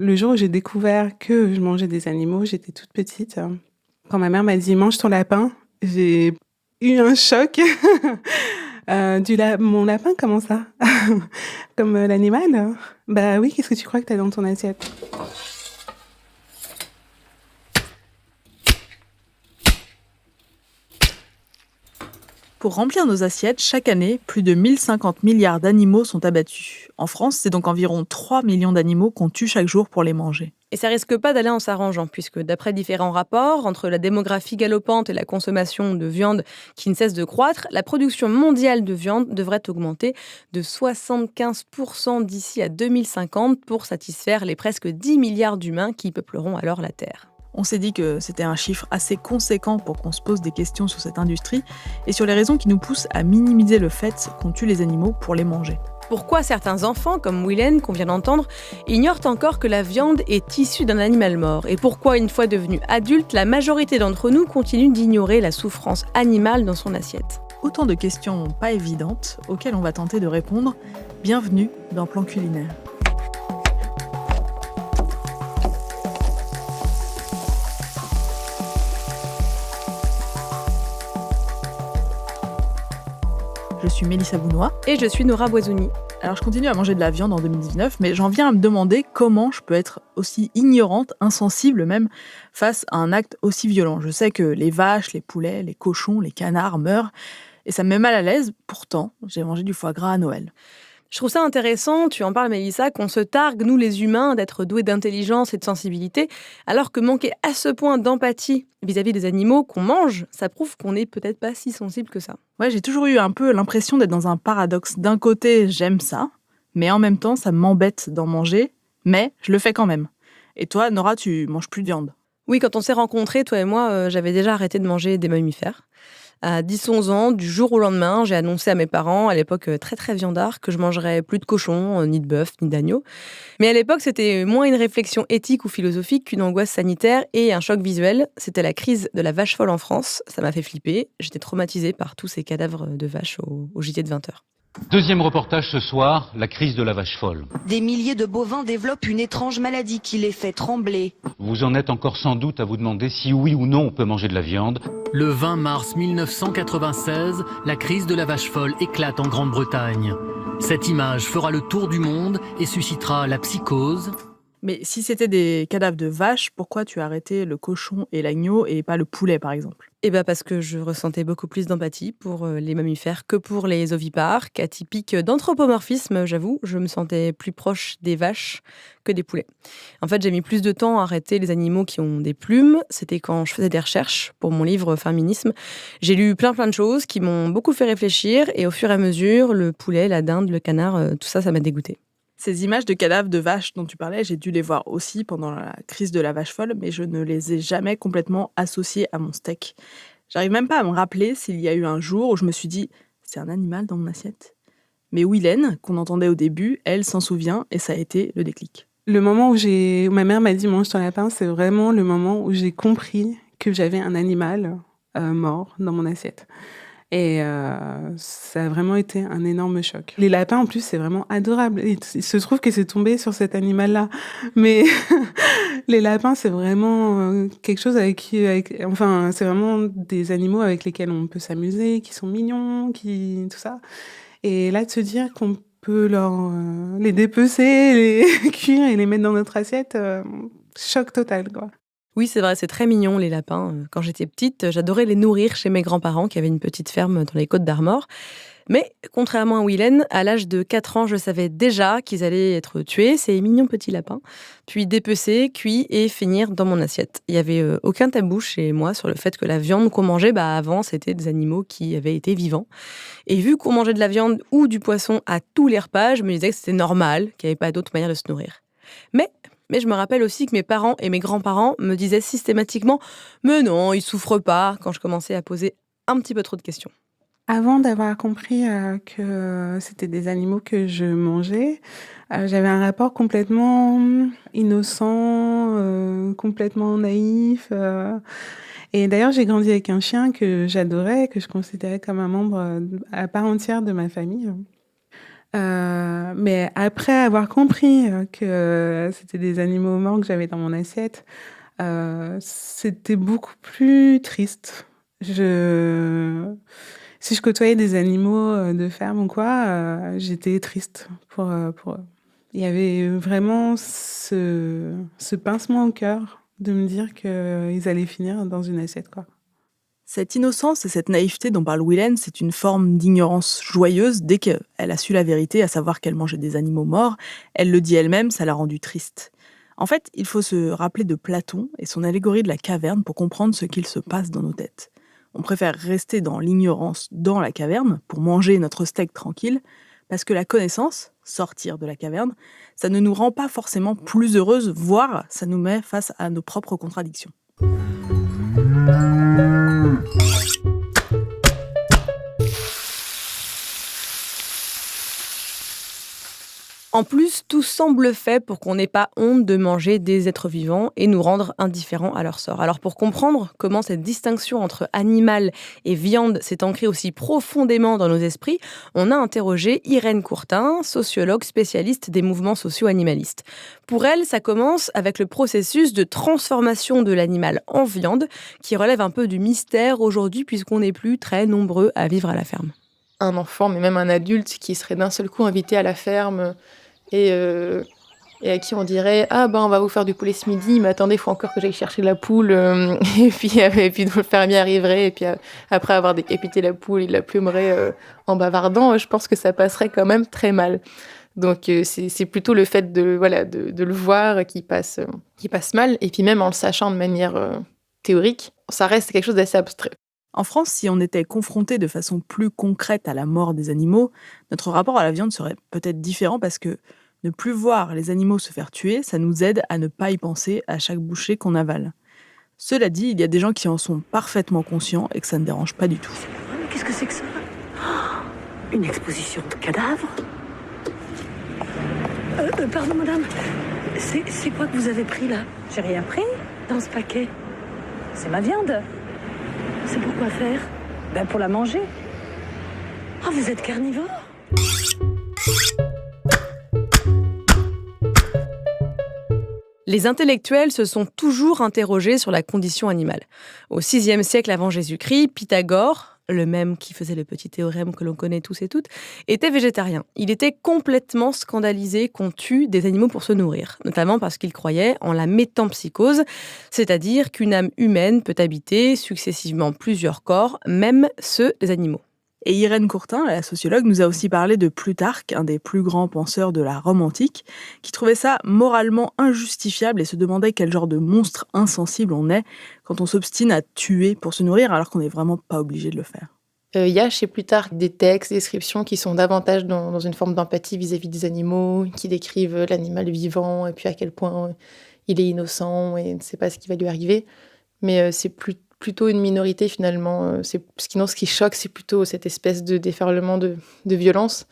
Le jour où j'ai découvert que je mangeais des animaux, j'étais toute petite. Quand ma mère m'a dit: «Mange ton lapin», j'ai eu un choc. «Mon lapin, comment ça? Comme, l'animal?» «Bah oui, qu'est-ce que tu crois que tu as dans ton assiette?» Pour remplir nos assiettes, chaque année, plus de 1050 milliards d'animaux sont abattus. En France, c'est donc environ 3 millions d'animaux qu'on tue chaque jour pour les manger. Et ça risque pas d'aller en s'arrangeant, puisque d'après différents rapports, entre la démographie galopante et la consommation de viande qui ne cesse de croître, la production mondiale de viande devrait augmenter de 75% d'ici à 2050 pour satisfaire les presque 10 milliards d'humains qui peupleront alors la Terre. On s'est dit que c'était un chiffre assez conséquent pour qu'on se pose des questions sur cette industrie et sur les raisons qui nous poussent à minimiser le fait qu'on tue les animaux pour les manger. Pourquoi certains enfants, comme Willen, qu'on vient d'entendre, ignorent encore que la viande est issue d'un animal mort? Et pourquoi, une fois devenus adultes, la majorité d'entre nous continue d'ignorer la souffrance animale dans son assiette? Autant de questions pas évidentes auxquelles on va tenter de répondre. Bienvenue dans Plan Culinaire. Je suis Mélissa Bounois. Et je suis Nora Boisouni. Alors je continue à manger de la viande en 2019, mais j'en viens à me demander comment je peux être aussi ignorante, insensible même, face à un acte aussi violent. Je sais que les vaches, les poulets, les cochons, les canards meurent, et ça me met mal à l'aise. Pourtant, j'ai mangé du foie gras à Noël. Je trouve ça intéressant, tu en parles Mélissa, qu'on se targue, nous les humains, d'être doués d'intelligence et de sensibilité, alors que manquer à ce point d'empathie vis-à-vis des animaux qu'on mange, ça prouve qu'on n'est peut-être pas si sensible que ça. Ouais, j'ai toujours eu un peu l'impression d'être dans un paradoxe. D'un côté, j'aime ça, mais en même temps, ça m'embête d'en manger, mais je le fais quand même. Et toi, Nora, tu manges plus de viande? Oui, quand on s'est rencontrés, toi et moi, j'avais déjà arrêté de manger des mammifères. À 10-11 ans, du jour au lendemain, j'ai annoncé à mes parents, à l'époque très très viandard, que je mangerais plus de cochon, ni de bœuf, ni d'agneau. Mais à l'époque, c'était moins une réflexion éthique ou philosophique qu'une angoisse sanitaire et un choc visuel. C'était la crise de la vache folle en France. Ça m'a fait flipper. J'étais traumatisée par tous ces cadavres de vaches au JT de 20h. Deuxième reportage ce soir, la crise de la vache folle. Des milliers de bovins développent une étrange maladie qui les fait trembler. Vous en êtes encore sans doute à vous demander si oui ou non on peut manger de la viande. Le 20 mars 1996, la crise de la vache folle éclate en Grande-Bretagne. Cette image fera le tour du monde et suscitera la psychose. Mais si c'était des cadavres de vaches, pourquoi tu as arrêté le cochon et l'agneau et pas le poulet, par exemple? Eh bien parce que je ressentais beaucoup plus d'empathie pour les mammifères que pour les ovipares, qu'atypique d'anthropomorphisme, j'avoue, je me sentais plus proche des vaches que des poulets. En fait, j'ai mis plus de temps à arrêter les animaux qui ont des plumes. C'était quand je faisais des recherches pour mon livre Féminisme. J'ai lu plein de choses qui m'ont beaucoup fait réfléchir et au fur et à mesure, le poulet, la dinde, le canard, tout ça, ça m'a dégoûté. Ces images de cadavres de vaches dont tu parlais, j'ai dû les voir aussi pendant la crise de la vache folle, mais je ne les ai jamais complètement associées à mon steak. J'arrive même pas à me rappeler s'il y a eu un jour où je me suis dit « c'est un animal dans mon assiette ». Mais Willen, qu'on entendait au début, elle s'en souvient et ça a été le déclic. Le moment où ma mère m'a dit: «Mange ton lapin», c'est vraiment le moment où j'ai compris que j'avais un animal, mort dans mon assiette. Et ça a vraiment été un énorme choc. Les lapins, en plus, c'est vraiment adorable. Et il se trouve que c'est tombé sur cet animal-là. Mais les lapins, c'est vraiment quelque chose enfin, c'est vraiment des animaux avec lesquels on peut s'amuser, qui sont mignons, tout ça. Et là, de se dire qu'on peut les dépecer, les cuire et les mettre dans notre assiette, choc total, quoi. Oui, c'est vrai, c'est très mignon les lapins. Quand j'étais petite, j'adorais les nourrir chez mes grands-parents qui avaient une petite ferme dans les Côtes d'Armor. Mais contrairement à Willen, à l'âge de 4 ans, je savais déjà qu'ils allaient être tués, ces mignons petits lapins, puis dépecés, cuits et finir dans mon assiette. Il n'y avait aucun tabou chez moi sur le fait que la viande qu'on mangeait, avant, c'était des animaux qui avaient été vivants. Et vu qu'on mangeait de la viande ou du poisson à tous les repas, je me disais que c'était normal, qu'il n'y avait pas d'autre manière de se nourrir. Mais je me rappelle aussi que mes parents et mes grands-parents me disaient systématiquement « Mais non, ils souffrent pas » quand je commençais à poser un petit peu trop de questions. Avant d'avoir compris que c'était des animaux que je mangeais, j'avais un rapport complètement innocent, complètement naïf. Et d'ailleurs, j'ai grandi avec un chien que j'adorais, que je considérais comme un membre à part entière de ma famille. Mais après avoir compris, que c'était des animaux morts que j'avais dans mon assiette, c'était beaucoup plus triste. Je Si je côtoyais des animaux, de ferme ou quoi, j'étais triste pour eux. Il y avait vraiment ce pincement au cœur de me dire qu'ils allaient finir dans une assiette, quoi. Cette innocence et cette naïveté dont parle Willen, c'est une forme d'ignorance joyeuse. Dès qu'elle a su la vérité, à savoir qu'elle mangeait des animaux morts, elle le dit elle-même, ça l'a rendue triste. En fait, il faut se rappeler de Platon et son allégorie de la caverne pour comprendre ce qu'il se passe dans nos têtes. On préfère rester dans l'ignorance dans la caverne pour manger notre steak tranquille, parce que la connaissance, sortir de la caverne, ça ne nous rend pas forcément plus heureuses, voire ça nous met face à nos propres contradictions. En plus, tout semble fait pour qu'on n'ait pas honte de manger des êtres vivants et nous rendre indifférents à leur sort. Alors pour comprendre comment cette distinction entre animal et viande s'est ancrée aussi profondément dans nos esprits, on a interrogé Irène Courtin, sociologue spécialiste des mouvements socio-animalistes. Pour elle, ça commence avec le processus de transformation de l'animal en viande qui relève un peu du mystère aujourd'hui puisqu'on n'est plus très nombreux à vivre à la ferme. Un enfant, mais même un adulte qui serait d'un seul coup invité à la ferme et à qui on dirait « Ah ben on va vous faire du poulet ce midi, mais attendez, il faut encore que j'aille chercher la poule. » Et puis le fermier arriverait, et puis après avoir décapité la poule, il la plumerait en bavardant. Je pense que ça passerait quand même très mal. Donc c'est plutôt le fait de le voir qui passe mal, et puis même en le sachant de manière théorique, ça reste quelque chose d'assez abstrait. En France, si on était confronté de façon plus concrète à la mort des animaux, notre rapport à la viande serait peut-être différent parce que ne plus voir les animaux se faire tuer, ça nous aide à ne pas y penser à chaque bouchée qu'on avale. Cela dit, il y a des gens qui en sont parfaitement conscients et que ça ne dérange pas du tout. Mais qu'est-ce que c'est que ça ? Une exposition de cadavres ? Pardon madame, c'est quoi que vous avez pris là ? J'ai rien pris dans ce paquet. C'est ma viande. C'est pour quoi faire ? Ben pour la manger. Ah, vous êtes carnivore ? Les intellectuels se sont toujours interrogés sur la condition animale. Au VIe siècle avant Jésus-Christ, Pythagore, le même qui faisait le petit théorème que l'on connaît tous et toutes, était végétarien. Il était complètement scandalisé qu'on tue des animaux pour se nourrir, notamment parce qu'il croyait en la métempsychose, c'est-à-dire qu'une âme humaine peut habiter successivement plusieurs corps, même ceux des animaux. Et Irène Courtin, la sociologue, nous a aussi parlé de Plutarque, un des plus grands penseurs de la Rome antique, qui trouvait ça moralement injustifiable et se demandait quel genre de monstre insensible on est quand on s'obstine à tuer pour se nourrir alors qu'on n'est vraiment pas obligé de le faire. Il y a chez Plutarque des textes, des descriptions qui sont davantage dans une forme d'empathie vis-à-vis des animaux, qui décrivent l'animal vivant et puis à quel point il est innocent et ne sait pas ce qui va lui arriver. Mais c'est plutôt une minorité finalement. Ce qui choque, c'est plutôt cette espèce de déferlement de violence.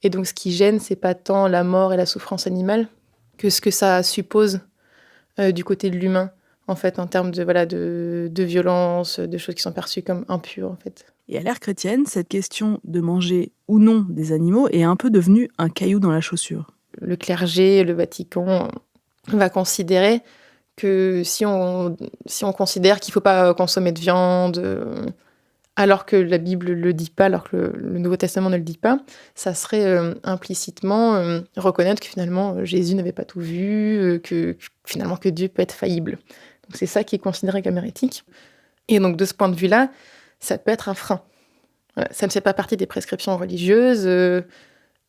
Et donc ce qui gêne, c'est pas tant la mort et la souffrance animale que ce que ça suppose du côté de l'humain, en fait, en termes de violence, de choses qui sont perçues comme impures, en fait. Et à l'ère chrétienne, cette question de manger ou non des animaux est un peu devenue un caillou dans la chaussure. Le clergé, le Vatican va considérer que si on considère qu'il ne faut pas consommer de viande, alors que la Bible ne le dit pas, alors que le Nouveau Testament ne le dit pas, ça serait implicitement reconnaître que finalement Jésus n'avait pas tout vu, que finalement que Dieu peut être faillible. Donc c'est ça qui est considéré comme hérétique. Et donc de ce point de vue-là, ça peut être un frein. Voilà, ça ne fait pas partie des prescriptions religieuses.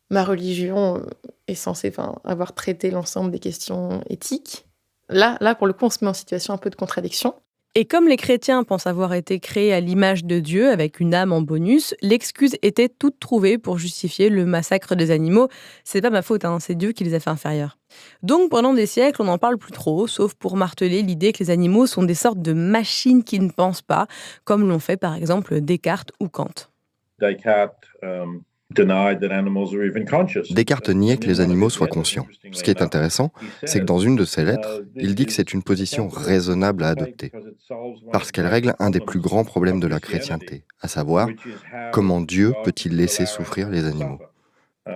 Ma religion est censée avoir traité l'ensemble des questions éthiques. Là, pour le coup, on se met en situation un peu de contradiction. Et comme les chrétiens pensent avoir été créés à l'image de Dieu, avec une âme en bonus, l'excuse était toute trouvée pour justifier le massacre des animaux. C'est pas ma faute, c'est Dieu qui les a fait inférieurs. Donc pendant des siècles, on n'en parle plus trop, sauf pour marteler l'idée que les animaux sont des sortes de machines qui ne pensent pas, comme l'ont fait par exemple Descartes ou Kant. Descartes niait que les animaux soient conscients. Ce qui est intéressant, c'est que dans une de ses lettres, il dit que c'est une position raisonnable à adopter, parce qu'elle règle un des plus grands problèmes de la chrétienté, à savoir, comment Dieu peut-il laisser souffrir les animaux ?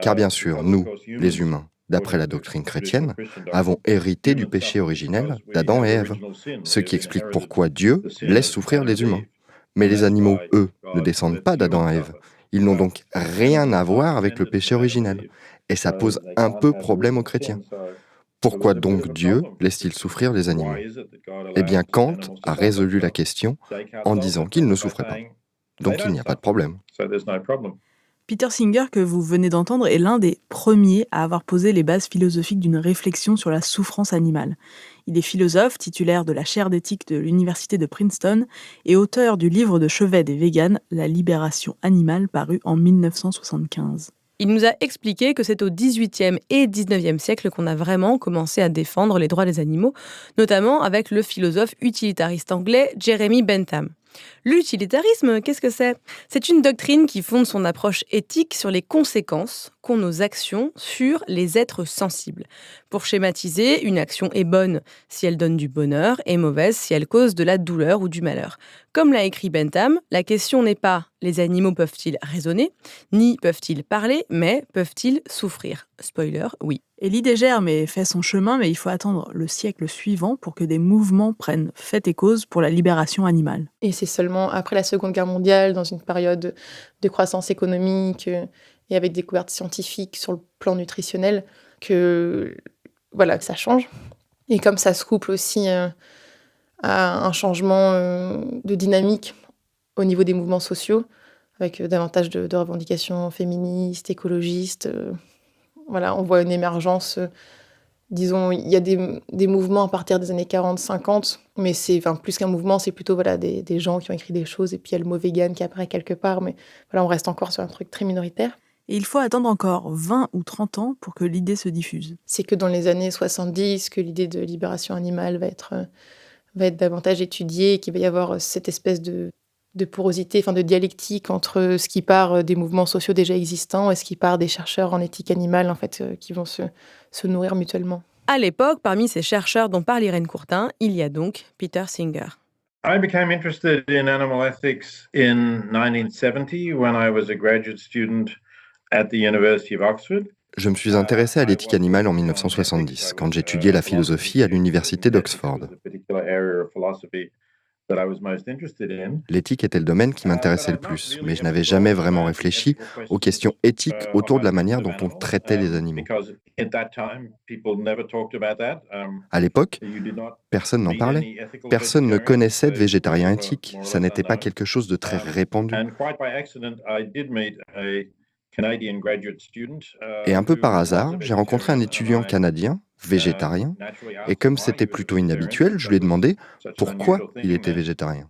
Car bien sûr, nous, les humains, d'après la doctrine chrétienne, avons hérité du péché originel d'Adam et Ève, ce qui explique pourquoi Dieu laisse souffrir les humains. Mais les animaux, eux, ne descendent pas d'Adam et Ève. Ils n'ont donc rien à voir avec le péché originel. Et ça pose un peu problème aux chrétiens. Pourquoi donc Dieu laisse-t-il souffrir les animaux? Eh bien, Kant a résolu la question en disant qu'ils ne souffraient pas. Donc il n'y a pas de problème. Peter Singer, que vous venez d'entendre, est l'un des premiers à avoir posé les bases philosophiques d'une réflexion sur la souffrance animale. Il est philosophe, titulaire de la chaire d'éthique de l'université de Princeton et auteur du livre de chevet des véganes, La libération animale, paru en 1975. Il nous a expliqué que c'est au XVIIIe et XIXe siècle qu'on a vraiment commencé à défendre les droits des animaux, notamment avec le philosophe utilitariste anglais Jeremy Bentham. L'utilitarisme, qu'est-ce que c'est? C'est une doctrine qui fonde son approche éthique sur les conséquences qu'ont nos actions sur les êtres sensibles. Pour schématiser, une action est bonne si elle donne du bonheur et mauvaise si elle cause de la douleur ou du malheur. Comme l'a écrit Bentham, la question n'est pas les animaux peuvent-ils raisonner, ni peuvent-ils parler, mais peuvent-ils souffrir? Spoiler, oui. Et l'idée germe et fait son chemin, mais il faut attendre le siècle suivant pour que des mouvements prennent fait et cause pour la libération animale. Et c'est seulement après la Seconde Guerre mondiale, dans une période de croissance économique et avec des découvertes scientifiques sur le plan nutritionnel, que ça change. Et comme ça se couple aussi à un changement de dynamique au niveau des mouvements sociaux, avec davantage de revendications féministes, écologistes. On voit une émergence, disons, il y a des mouvements à partir des années 40-50, mais c'est plus qu'un mouvement, c'est plutôt des gens qui ont écrit des choses, et puis il y a le mot vegan qui apparaît quelque part, mais on reste encore sur un truc très minoritaire. Et il faut attendre encore 20 ou 30 ans pour que l'idée se diffuse. C'est que dans les années 70 que l'idée de libération animale va être davantage étudiée, et qu'il va y avoir cette espèce de porosité, de dialectique entre ce qui part des mouvements sociaux déjà existants et ce qui part des chercheurs en éthique animale, qui vont se nourrir mutuellement. À l'époque, parmi ces chercheurs dont parle Irène Courtin, il y a donc Peter Singer. I became interested in animal ethics in 1970 when I was a graduate student at the University of Oxford. Je me suis intéressé à l'éthique animale en 1970, quand j'étudiais la philosophie à l'université d'Oxford. L'éthique était le domaine qui m'intéressait le plus, mais je n'avais jamais vraiment réfléchi aux questions éthiques autour de la manière dont on traitait les animaux. À l'époque, personne n'en parlait. Personne ne connaissait de végétarien éthique. Ça n'était pas quelque chose de très répandu. Et un peu par hasard, j'ai rencontré un étudiant canadien, végétarien, et comme c'était plutôt inhabituel, je lui ai demandé pourquoi il était végétarien.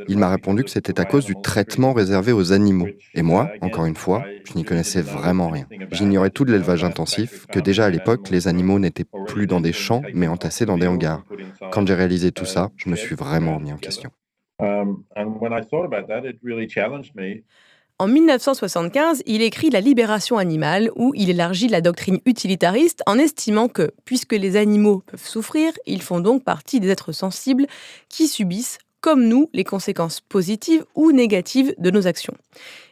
Il m'a répondu que c'était à cause du traitement réservé aux animaux. Et moi, encore une fois, je n'y connaissais vraiment rien. J'ignorais tout de l'élevage intensif, que déjà à l'époque, les animaux n'étaient plus dans des champs, mais entassés dans des hangars. Quand j'ai réalisé tout ça, je me suis vraiment remis en question. En 1975, il écrit La libération animale, où il élargit la doctrine utilitariste en estimant que, puisque les animaux peuvent souffrir, ils font donc partie des êtres sensibles qui subissent, comme nous, les conséquences positives ou négatives de nos actions.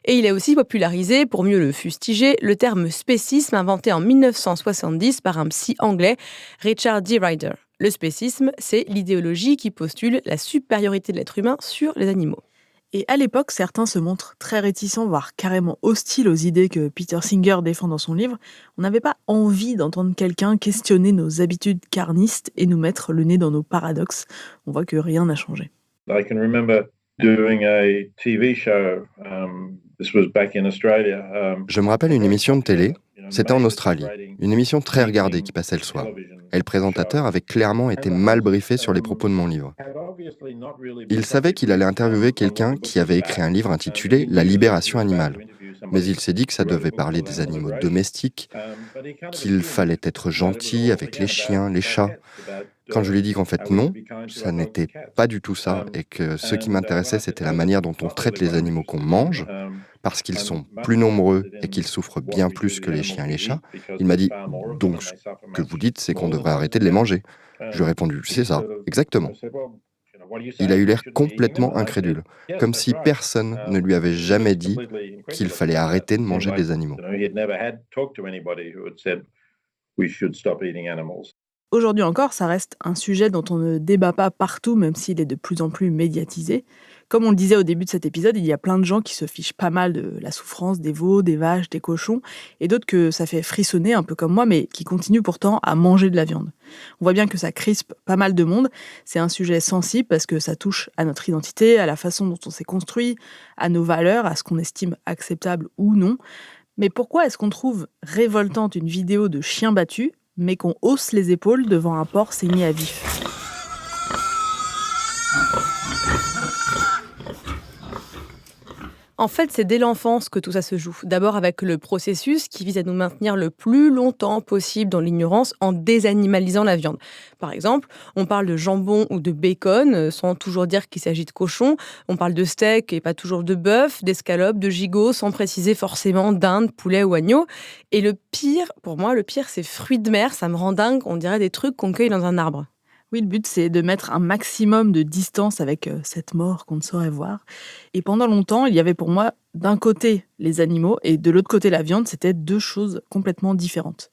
Et il a aussi popularisé, pour mieux le fustiger, le terme spécisme inventé en 1970 par un psy anglais, Richard D. Ryder. Le spécisme, c'est l'idéologie qui postule la supériorité de l'être humain sur les animaux. Et à l'époque, certains se montrent très réticents, voire carrément hostiles aux idées que Peter Singer défend dans son livre. On n'avait pas envie d'entendre quelqu'un questionner nos habitudes carnistes et nous mettre le nez dans nos paradoxes. On voit que rien n'a changé. I can remember doing a TV show. This was back in Australia. Je me rappelle une émission de télé, c'était en Australie, une émission très regardée qui passait le soir. Et le présentateur avait clairement été mal briefé sur les propos de mon livre. Il savait qu'il allait interviewer quelqu'un qui avait écrit un livre intitulé « La libération animale ». Mais il s'est dit que ça devait parler des animaux domestiques, qu'il fallait être gentil avec les chiens, les chats. Quand je lui ai dit qu'en fait non, ça n'était pas du tout ça, et que ce qui m'intéressait c'était la manière dont on traite les animaux qu'on mange, parce qu'ils sont plus nombreux et qu'ils souffrent bien plus que les chiens et les chats, il m'a dit « Donc ce que vous dites c'est qu'on devrait arrêter de les manger ». Je lui ai répondu « C'est ça, exactement ». Il a eu l'air complètement incrédule, comme si personne ne lui avait jamais dit qu'il fallait arrêter de manger des animaux. Aujourd'hui encore, ça reste un sujet dont on ne débat pas partout, même s'il est de plus en plus médiatisé. Comme on le disait au début de cet épisode, il y a plein de gens qui se fichent pas mal de la souffrance des veaux, des vaches, des cochons, et d'autres que ça fait frissonner, un peu comme moi, mais qui continuent pourtant à manger de la viande. On voit bien que ça crispe pas mal de monde. C'est un sujet sensible parce que ça touche à notre identité, à la façon dont on s'est construit, à nos valeurs, à ce qu'on estime acceptable ou non. Mais pourquoi est-ce qu'on trouve révoltante une vidéo de chien battu, mais qu'on hausse les épaules devant un porc saigné à vif? En fait, c'est dès l'enfance que tout ça se joue. D'abord avec le processus qui vise à nous maintenir le plus longtemps possible dans l'ignorance en désanimalisant la viande. Par exemple, on parle de jambon ou de bacon sans toujours dire qu'il s'agit de cochon. On parle de steak et pas toujours de bœuf, d'escalope, de gigot sans préciser forcément dinde, poulet ou agneau. Et le pire, pour moi, c'est fruits de mer. Ça me rend dingue. On dirait des trucs qu'on cueille dans un arbre. Oui, le but, c'est de mettre un maximum de distance avec cette mort qu'on ne saurait voir. Et pendant longtemps, il y avait pour moi, d'un côté, les animaux, et de l'autre côté, la viande. C'était deux choses complètement différentes.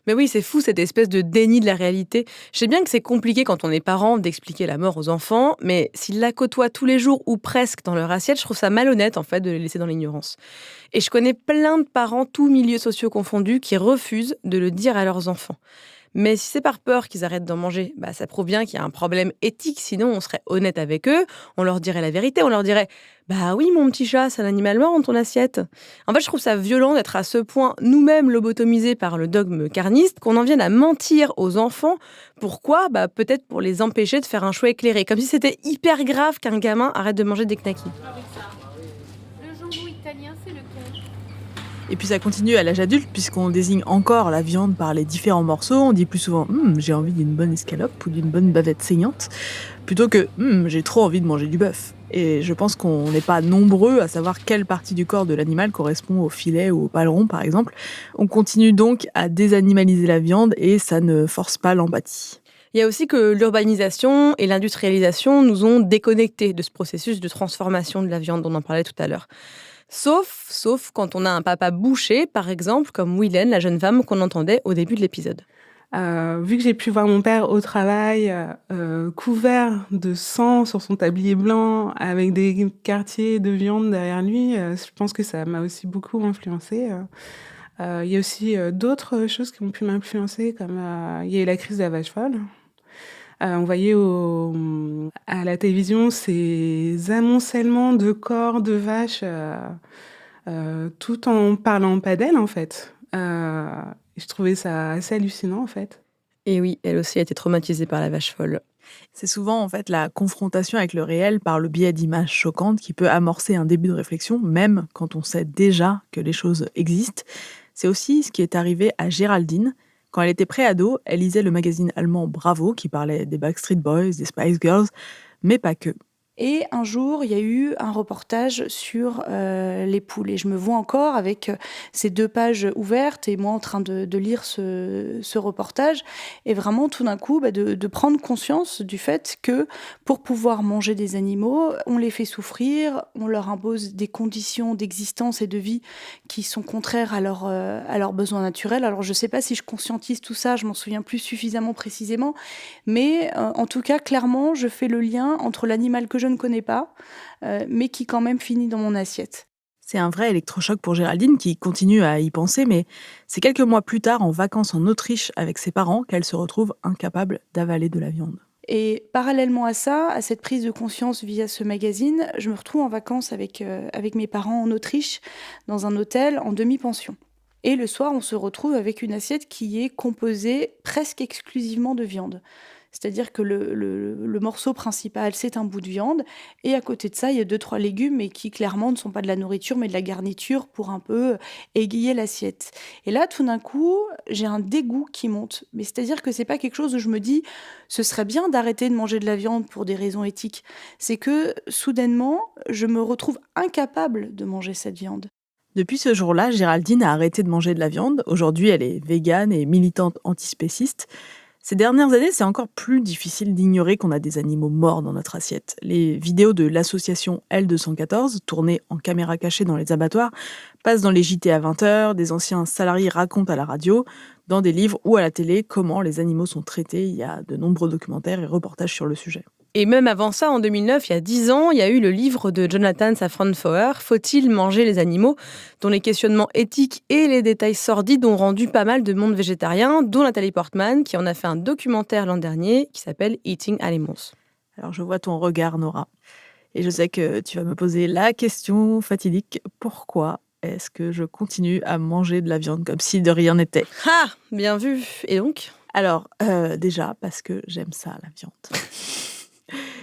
Mais oui, c'est fou cette espèce de déni de la réalité. Je sais bien que c'est compliqué quand on est parent d'expliquer la mort aux enfants, mais s'ils la côtoient tous les jours ou presque dans leur assiette, je trouve ça malhonnête en fait de les laisser dans l'ignorance. Et je connais plein de parents, tous milieux sociaux confondus, qui refusent de le dire à leurs enfants. Mais si c'est par peur qu'ils arrêtent d'en manger, ça prouve bien qu'il y a un problème éthique. Sinon, on serait honnête avec eux, on leur dirait la vérité, on leur dirait « Bah oui, mon petit chat, c'est un animal mort dans ton assiette ». En fait, je trouve ça violent d'être à ce point nous-mêmes lobotomisés par le dogme carniste qu'on en vienne à mentir aux enfants. Pourquoi ? Peut-être pour les empêcher de faire un choix éclairé. Comme si c'était hyper grave qu'un gamin arrête de manger des knackis. Le jambon italien, c'est lequel ? Et puis ça continue à l'âge adulte, puisqu'on désigne encore la viande par les différents morceaux. On dit plus souvent « j'ai envie d'une bonne escalope » ou d'une bonne bavette saignante, plutôt que « j'ai trop envie de manger du bœuf ». Et je pense qu'on n'est pas nombreux à savoir quelle partie du corps de l'animal correspond au filet ou au paleron, par exemple. On continue donc à désanimaliser la viande et ça ne force pas l'empathie. Il y a aussi que l'urbanisation et l'industrialisation nous ont déconnectés de ce processus de transformation de la viande dont on en parlait tout à l'heure. Sauf quand on a un papa boucher, par exemple, comme Willen, la jeune femme qu'on entendait au début de l'épisode. Vu que j'ai pu voir mon père au travail, couvert de sang sur son tablier blanc, avec des quartiers de viande derrière lui, je pense que ça m'a aussi beaucoup influencée. Il y a aussi d'autres choses qui ont pu m'influencer, comme il y a eu la crise de la vache folle. On voyait à la télévision ces amoncellements de corps de vaches, tout en parlant pas d'elles, en fait. Je trouvais ça assez hallucinant, en fait. Et oui, elle aussi a été traumatisée par la vache folle. C'est souvent en fait la confrontation avec le réel par le biais d'images choquantes qui peut amorcer un début de réflexion, même quand on sait déjà que les choses existent. C'est aussi ce qui est arrivé à Géraldine. Quand elle était préado, elle lisait le magazine allemand Bravo, qui parlait des Backstreet Boys, des Spice Girls, mais pas que. Et un jour, il y a eu un reportage sur les poules. Et je me vois encore avec ces 2 pages ouvertes et moi en train de lire ce reportage. Et vraiment, tout d'un coup, de prendre conscience du fait que pour pouvoir manger des animaux, on les fait souffrir, on leur impose des conditions d'existence et de vie qui sont contraires à leurs besoins naturels. Alors, je ne sais pas si je conscientise tout ça, je m'en souviens plus suffisamment précisément. Mais en tout cas, clairement, je fais le lien entre l'animal que je ne connais pas, mais qui quand même finit dans mon assiette. C'est un vrai électrochoc pour Géraldine qui continue à y penser, mais c'est quelques mois plus tard, en vacances en Autriche avec ses parents, qu'elle se retrouve incapable d'avaler de la viande. Et parallèlement à ça, à cette prise de conscience via ce magazine, je me retrouve en vacances avec mes parents en Autriche, dans un hôtel en demi-pension. Et le soir, on se retrouve avec une assiette qui est composée presque exclusivement de viande. C'est-à-dire que le morceau principal, c'est un bout de viande. Et à côté de ça, il y a 2-3 légumes, mais qui clairement ne sont pas de la nourriture, mais de la garniture pour un peu égayer l'assiette. Et là, tout d'un coup, j'ai un dégoût qui monte. Mais c'est-à-dire que c'est pas quelque chose où je me dis « ce serait bien d'arrêter de manger de la viande pour des raisons éthiques ». C'est que, soudainement, je me retrouve incapable de manger cette viande. Depuis ce jour-là, Géraldine a arrêté de manger de la viande. Aujourd'hui, elle est végane et militante antispéciste. Ces dernières années, c'est encore plus difficile d'ignorer qu'on a des animaux morts dans notre assiette. Les vidéos de l'association L214, tournées en caméra cachée dans les abattoirs, passent dans les JT à 20h, des anciens salariés racontent à la radio, dans des livres ou à la télé comment les animaux sont traités. Il y a de nombreux documentaires et reportages sur le sujet. Et même avant ça, en 2009, il y a 10 ans, il y a eu le livre de Jonathan Safran Foer, Faut-il manger les animaux, dont les questionnements éthiques et les détails sordides ont rendu pas mal de monde végétarien, dont Nathalie Portman, qui en a fait un documentaire l'an dernier qui s'appelle Eating Animals. Alors je vois ton regard, Nora, et je sais que tu vas me poser la question fatidique, pourquoi est-ce que je continue à manger de la viande comme si de rien n'était? Ah, bien vu. Et donc? Alors, déjà, parce que j'aime ça, la viande.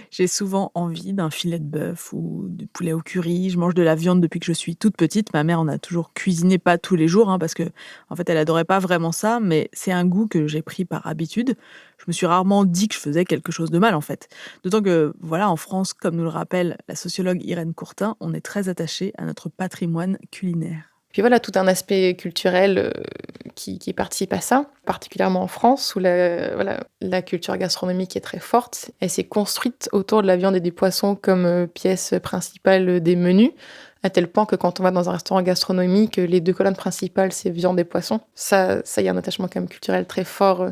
J'ai souvent envie d'un filet de bœuf ou de poulet au curry. Je mange de la viande depuis que je suis toute petite. Ma mère en a toujours cuisiné, pas tous les jours, parce que en fait, elle adorait pas vraiment ça, mais c'est un goût que j'ai pris par habitude. Je me suis rarement dit que je faisais quelque chose de mal, en fait. D'autant que, voilà, en France, comme nous le rappelle la sociologue Irène Courtin, on est très attaché à notre patrimoine culinaire. Puis voilà, tout un aspect culturel qui participe à ça, particulièrement en France, où la culture gastronomique est très forte. Elle s'est construite autour de la viande et des poissons comme pièce principale des menus, à tel point que quand on va dans un restaurant gastronomique, les 2 colonnes principales, c'est viande et poisson. Ça y a un attachement quand même culturel très fort,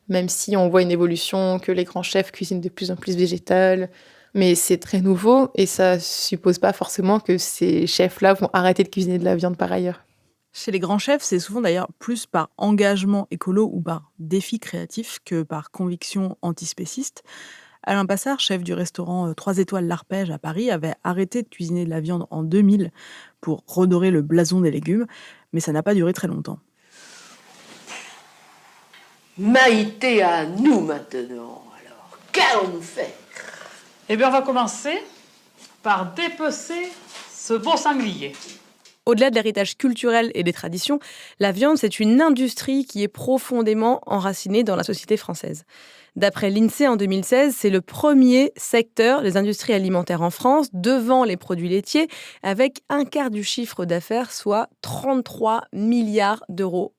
même si on voit une évolution, que les grands chefs cuisinent de plus en plus végétal. Mais c'est très nouveau et ça suppose pas forcément que ces chefs-là vont arrêter de cuisiner de la viande par ailleurs. Chez les grands chefs, c'est souvent d'ailleurs plus par engagement écolo ou par défi créatif que par conviction antispéciste. Alain Passard, chef du restaurant 3 étoiles L'Arpège à Paris, avait arrêté de cuisiner de la viande en 2000 pour redorer le blason des légumes, mais ça n'a pas duré très longtemps. Maïté à nous maintenant, alors. Qu'allons-nous faire ? Eh bien, on va commencer par dépecer ce beau sanglier. Au-delà de l'héritage culturel et des traditions, la viande, c'est une industrie qui est profondément enracinée dans la société française. D'après l'INSEE en 2016, c'est le premier secteur des industries alimentaires en France, devant les produits laitiers, avec un quart du chiffre d'affaires, soit 33 milliards d'euros.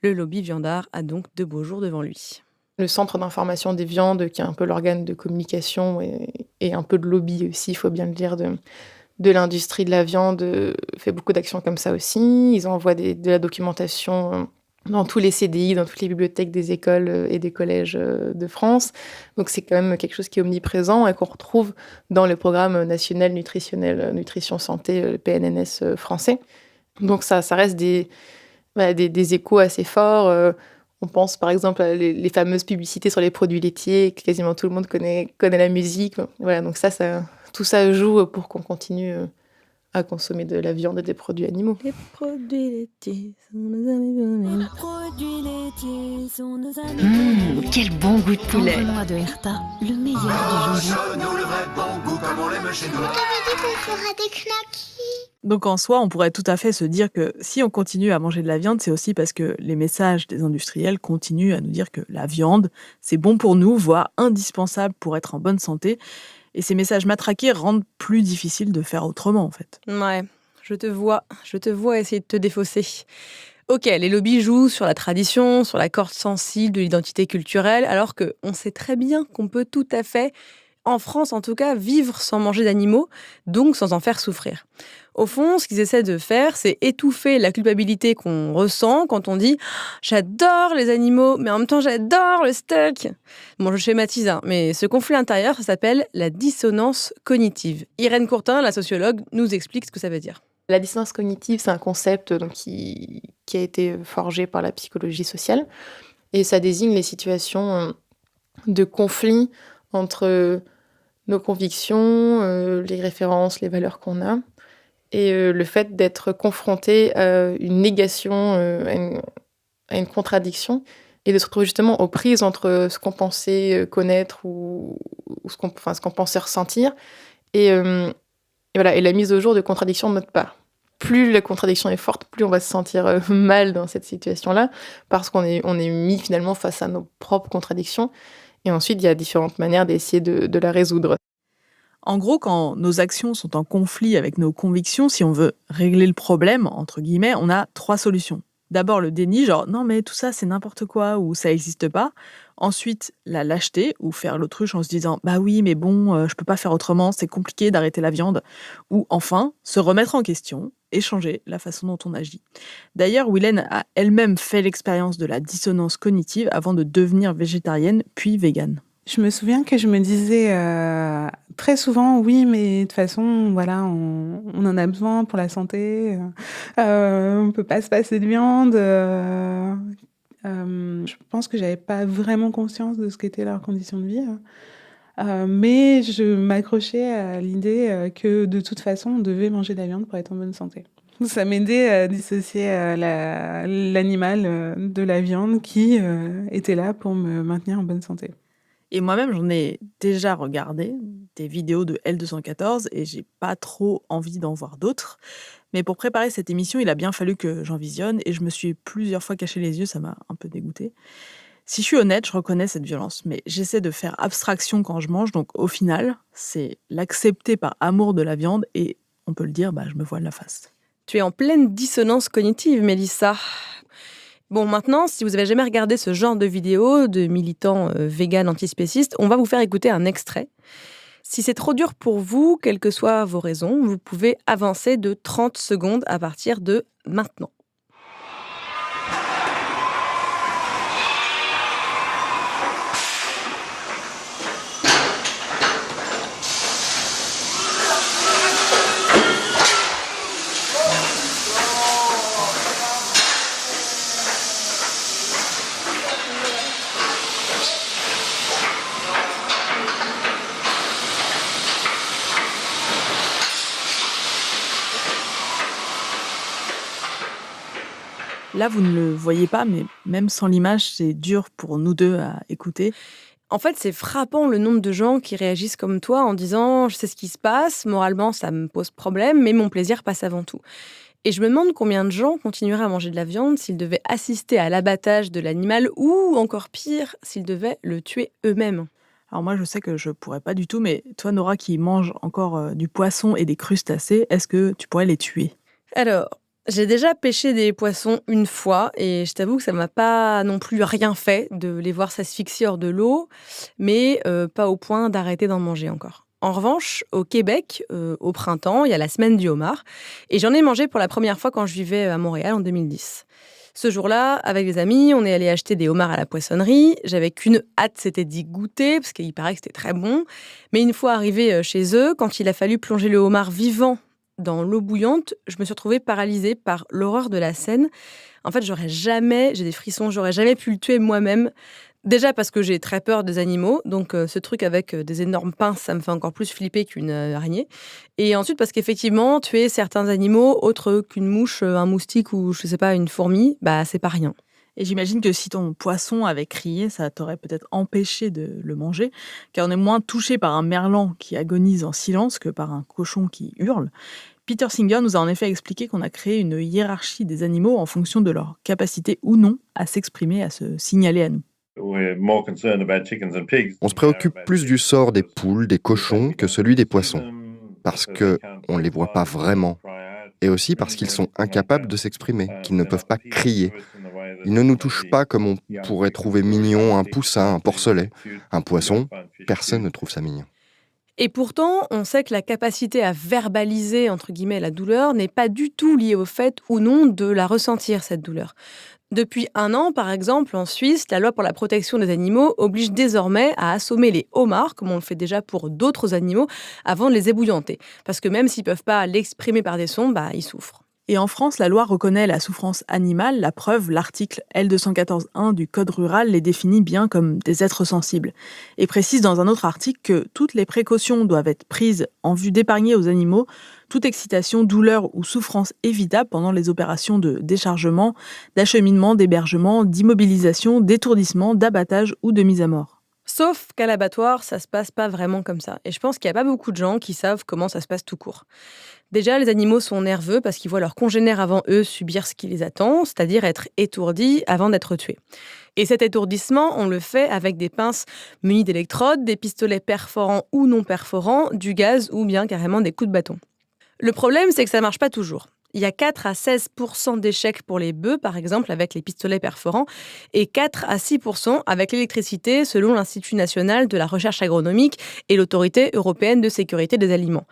Le lobby viandard a donc de beaux jours devant lui. Le Centre d'information des viandes, qui est un peu l'organe de communication et un peu de lobby aussi, il faut bien le dire, de l'industrie de la viande, fait beaucoup d'actions comme ça aussi. Ils envoient de la documentation dans tous les CDI, dans toutes les bibliothèques des écoles et des collèges de France. Donc c'est quand même quelque chose qui est omniprésent et qu'on retrouve dans le programme national nutritionnel Nutrition Santé, le PNNS français. Donc ça reste des échos assez forts. On pense par exemple à les fameuses publicités sur les produits laitiers, que quasiment tout le monde connaît la musique. Voilà, donc tout ça joue pour qu'on continue à consommer de la viande et des produits animaux. Les produits laitiers sont nos amis. Les produits laitiers sont nos amis. Quel bon goût de poulet. Noix de Herta, le meilleur du jambon. Nous le vrai bon goût comme on l'aime chez nous. On avait dit qu'on fera des knackis. Donc en soi, on pourrait tout à fait se dire que si on continue à manger de la viande, c'est aussi parce que les messages des industriels continuent à nous dire que la viande, c'est bon pour nous, voire indispensable pour être en bonne santé. Et ces messages matraqués rendent plus difficile de faire autrement, en fait. Ouais, je te vois essayer de te défausser. Ok, les lobbies jouent sur la tradition, sur la corde sensible de l'identité culturelle, alors qu'on sait très bien qu'on peut tout à fait, en France en tout cas, vivre sans manger d'animaux, donc sans en faire souffrir. Au fond, ce qu'ils essaient de faire, c'est étouffer la culpabilité qu'on ressent quand on dit « j'adore les animaux, mais en même temps j'adore le steak ». Bon, je schématise, mais ce conflit intérieur, ça s'appelle la dissonance cognitive. Irène Courtin, la sociologue, nous explique ce que ça veut dire. La dissonance cognitive, c'est un concept qui a été forgé par la psychologie sociale, et ça désigne les situations de conflit entre nos convictions, les références, les valeurs qu'on a, et le fait d'être confronté à une négation, à une contradiction, et de se retrouver justement aux prises entre ce qu'on pensait connaître ou ce qu'on pensait ressentir, et voilà, et la mise au jour de contradictions de notre part. Plus la contradiction est forte, plus on va se sentir mal dans cette situation-là, parce qu'on est mis finalement face à nos propres contradictions. Et ensuite, il y a différentes manières d'essayer de la résoudre. En gros, quand nos actions sont en conflit avec nos convictions, si on veut régler le problème, entre guillemets, on a 3 solutions. D'abord le déni, genre non mais tout ça c'est n'importe quoi ou ça n'existe pas. Ensuite la lâcheté ou faire l'autruche en se disant bah oui mais bon je peux pas faire autrement, c'est compliqué d'arrêter la viande. Ou enfin se remettre en question et changer la façon dont on agit. D'ailleurs Willen a elle-même fait l'expérience de la dissonance cognitive avant de devenir végétarienne puis végane. Je me souviens que je me disais très souvent, oui, mais de toute façon, voilà, on en a besoin pour la santé. On peut pas se passer de viande. Je pense que j'avais pas vraiment conscience de ce qu'étaient leurs conditions de vie. Mais je m'accrochais à l'idée que de toute façon, on devait manger de la viande pour être en bonne santé. Ça m'aidait à dissocier l'animal de la viande qui était là pour me maintenir en bonne santé. Et moi-même, j'en ai déjà regardé des vidéos de L214 et j'ai pas trop envie d'en voir d'autres. Mais pour préparer cette émission, il a bien fallu que j'en visionne et je me suis plusieurs fois caché les yeux, ça m'a un peu dégoûtée. Si je suis honnête, je reconnais cette violence, mais j'essaie de faire abstraction quand je mange, donc au final, c'est l'accepter par amour de la viande et, on peut le dire, je me voile la face. Tu es en pleine dissonance cognitive, Mélissa. Bon, maintenant, si vous avez jamais regardé ce genre de vidéo de militants véganes antispécistes, on va vous faire écouter un extrait. Si c'est trop dur pour vous, quelles que soient vos raisons, vous pouvez avancer de 30 secondes à partir de maintenant. Là, vous ne le voyez pas, mais même sans l'image, c'est dur pour nous deux à écouter. En fait, c'est frappant le nombre de gens qui réagissent comme toi en disant « je sais ce qui se passe, moralement ça me pose problème, mais mon plaisir passe avant tout ». Et je me demande combien de gens continueraient à manger de la viande s'ils devaient assister à l'abattage de l'animal ou, encore pire, s'ils devaient le tuer eux-mêmes. Alors moi, je sais que je pourrais pas du tout, mais toi, Nora, qui mange encore du poisson et des crustacés, est-ce que tu pourrais les tuer ? Alors, j'ai déjà pêché des poissons une fois et je t'avoue que ça m'a pas non plus rien fait de les voir s'asphyxier hors de l'eau, mais pas au point d'arrêter d'en manger encore. En revanche, au Québec, au printemps, il y a la semaine du homard et j'en ai mangé pour la première fois quand je vivais à Montréal en 2010. Ce jour-là, avec des amis, on est allé acheter des homards à la poissonnerie. J'avais qu'une hâte, c'était d'y goûter, parce qu'il paraît que c'était très bon. Mais une fois arrivé chez eux, quand il a fallu plonger le homard vivant dans l'eau bouillante, je me suis retrouvée paralysée par l'horreur de la scène. En fait, j'ai des frissons, j'aurais jamais pu le tuer moi-même. Déjà parce que j'ai très peur des animaux, donc ce truc avec des énormes pinces, ça me fait encore plus flipper qu'une araignée. Et ensuite parce qu'effectivement, tuer certains animaux, autres qu'une mouche, un moustique ou je sais pas, une fourmi, c'est pas rien. Et j'imagine que si ton poisson avait crié, ça t'aurait peut-être empêché de le manger, car on est moins touché par un merlan qui agonise en silence que par un cochon qui hurle. Peter Singer nous a en effet expliqué qu'on a créé une hiérarchie des animaux en fonction de leur capacité ou non à s'exprimer, à se signaler à nous. On se préoccupe plus du sort des poules, des cochons, que celui des poissons, parce qu'on ne les voit pas vraiment, et aussi parce qu'ils sont incapables de s'exprimer, qu'ils ne peuvent pas crier. Ils ne nous touchent pas comme on pourrait trouver mignon un poussin, un porcelet. Un poisson, personne ne trouve ça mignon. Et pourtant, on sait que la capacité à verbaliser, entre guillemets, la douleur n'est pas du tout liée au fait ou non de la ressentir, cette douleur. Depuis 1 an, par exemple, en Suisse, la loi pour la protection des animaux oblige désormais à assommer les homards, comme on le fait déjà pour d'autres animaux, avant de les ébouillanter. Parce que même s'ils ne peuvent pas l'exprimer par des sons, ils souffrent. Et en France, la loi reconnaît la souffrance animale. La preuve, l'article L214.1 du Code rural les définit bien comme des êtres sensibles. Et précise dans un autre article que toutes les précautions doivent être prises en vue d'épargner aux animaux toute excitation, douleur ou souffrance évitable pendant les opérations de déchargement, d'acheminement, d'hébergement, d'immobilisation, d'étourdissement, d'abattage ou de mise à mort. Sauf qu'à l'abattoir, ça se passe pas vraiment comme ça. Et je pense qu'il n'y a pas beaucoup de gens qui savent comment ça se passe tout court. Déjà, les animaux sont nerveux parce qu'ils voient leurs congénères avant eux subir ce qui les attend, c'est-à-dire être étourdis avant d'être tués. Et cet étourdissement, on le fait avec des pinces munies d'électrodes, des pistolets perforants ou non perforants, du gaz ou bien carrément des coups de bâton. Le problème, c'est que ça marche pas toujours. Il y a 4 à 16% d'échecs pour les bœufs, par exemple, avec les pistolets perforants, et 4 à 6% avec l'électricité, selon l'Institut national de la recherche agronomique et l'Autorité européenne de sécurité des aliments.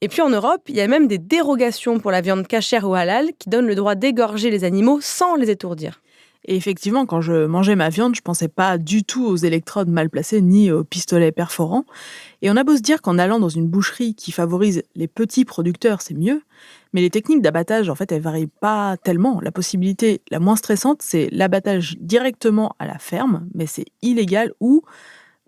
Et puis en Europe, il y a même des dérogations pour la viande cachère ou halal qui donnent le droit d'égorger les animaux sans les étourdir. Et effectivement, quand je mangeais ma viande, je pensais pas du tout aux électrodes mal placées ni aux pistolets perforants. Et on a beau se dire qu'en allant dans une boucherie qui favorise les petits producteurs, c'est mieux, mais les techniques d'abattage, en fait, elles varient pas tellement. La possibilité la moins stressante, c'est l'abattage directement à la ferme, mais c'est illégal ou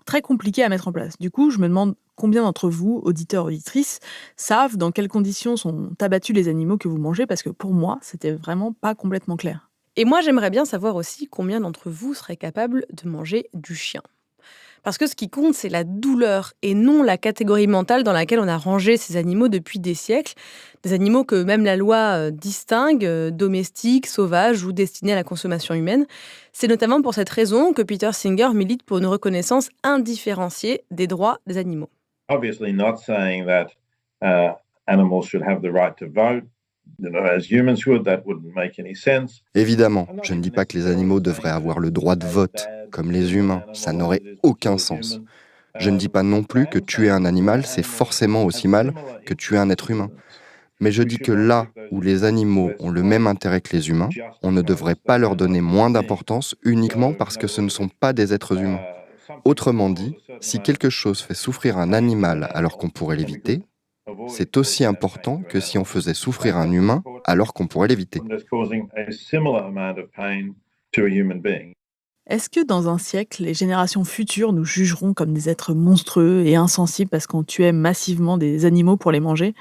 très compliqué à mettre en place. Du coup, je me demande combien d'entre vous, auditeurs, auditrices, savent dans quelles conditions sont abattus les animaux que vous mangez, parce que pour moi, c'était vraiment pas complètement clair. Et moi, j'aimerais bien savoir aussi combien d'entre vous seraient capables de manger du chien. Parce que ce qui compte, c'est la douleur et non la catégorie mentale dans laquelle on a rangé ces animaux depuis des siècles. Des animaux que même la loi distingue, domestiques, sauvages ou destinés à la consommation humaine. C'est notamment pour cette raison que Peter Singer milite pour une reconnaissance indifférenciée des droits des animaux. Obviously not saying that animals should have the right to vote. As humans should, that wouldn't make any sense. Évidemment, je ne dis pas que les animaux devraient avoir le droit de vote, comme les humains, ça n'aurait aucun sens. Je ne dis pas non plus que tuer un animal, c'est forcément aussi mal que tuer un être humain. Mais je dis que là où les animaux ont le même intérêt que les humains, on ne devrait pas leur donner moins d'importance uniquement parce que ce ne sont pas des êtres humains. Autrement dit, si quelque chose fait souffrir un animal alors qu'on pourrait l'éviter, c'est aussi important que si on faisait souffrir un humain alors qu'on pourrait l'éviter. Est-ce que dans un siècle, les générations futures nous jugeront comme des êtres monstrueux et insensibles parce qu'on tuait massivement des animaux pour les manger ?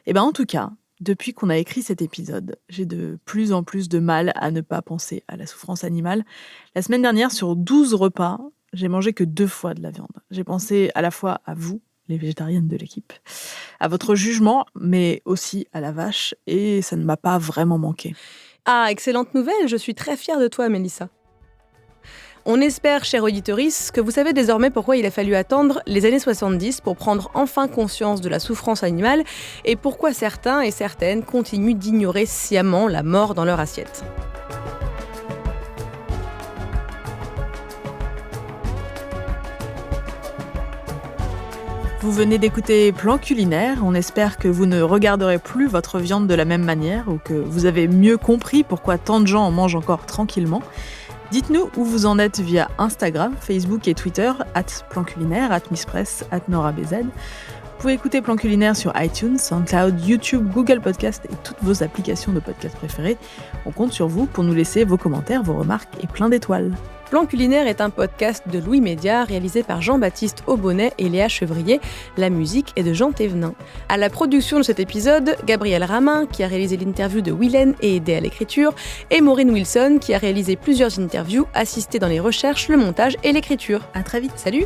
Eh bien, en tout cas, depuis qu'on a écrit cet épisode, j'ai de plus en plus de mal à ne pas penser à la souffrance animale. La semaine dernière, sur 12 repas, j'ai mangé que 2 fois de la viande. J'ai pensé à la fois à vous, les végétariennes de l'équipe, à votre jugement, mais aussi à la vache, et ça ne m'a pas vraiment manqué. Ah, excellente nouvelle, je suis très fière de toi, Mélissa. On espère, chère auditorice, que vous savez désormais pourquoi il a fallu attendre les années 70 pour prendre enfin conscience de la souffrance animale et pourquoi certains et certaines continuent d'ignorer sciemment la mort dans leur assiette. Vous venez d'écouter Plan culinaire, on espère que vous ne regarderez plus votre viande de la même manière ou que vous avez mieux compris pourquoi tant de gens en mangent encore tranquillement. Dites-nous où vous en êtes via Instagram, Facebook et Twitter, @planculinaire, @misspress, @norabz. Vous pouvez écouter Plan culinaire sur iTunes, SoundCloud, YouTube, Google Podcast et toutes vos applications de podcast préférées. On compte sur vous pour nous laisser vos commentaires, vos remarques et plein d'étoiles. Plan culinaire est un podcast de Louis Média réalisé par Jean-Baptiste Aubonnet et Léa Chevrier. La musique est de Jean Thévenin. À la production de cet épisode, Gabriel Ramin, qui a réalisé l'interview de Willen et aidé à l'écriture, et Maureen Wilson, qui a réalisé plusieurs interviews, assisté dans les recherches, le montage et l'écriture. À très vite, salut!